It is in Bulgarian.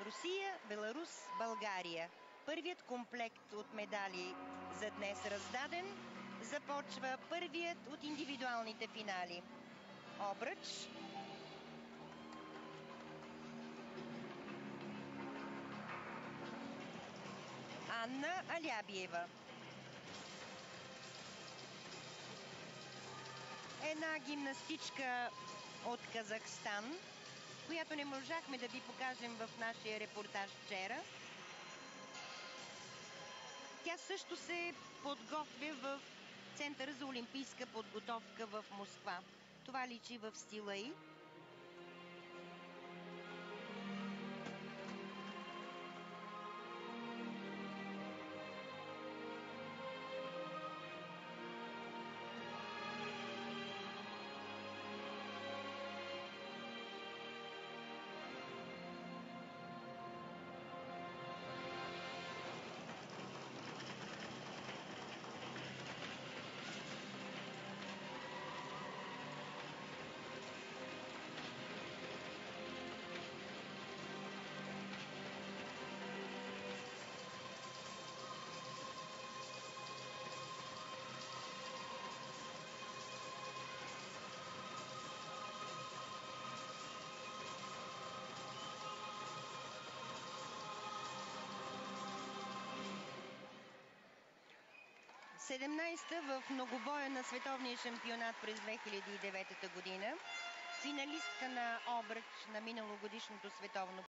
Русия, Беларус, България. Първият комплект от медали за днес раздаден. Започва първият от индивидуалните финали. Обръч. Анна Алябиева. Една гимнастичка от Казахстан, която не можахме да ви покажем в нашия репортаж вчера. Тя също се подготвя в Центъра за олимпийска подготовка в Москва. Това личи в стила й. Седемнайста в многобоя на световния шампионат през 2009 година. Финалистка на обръч на миналогодишното световно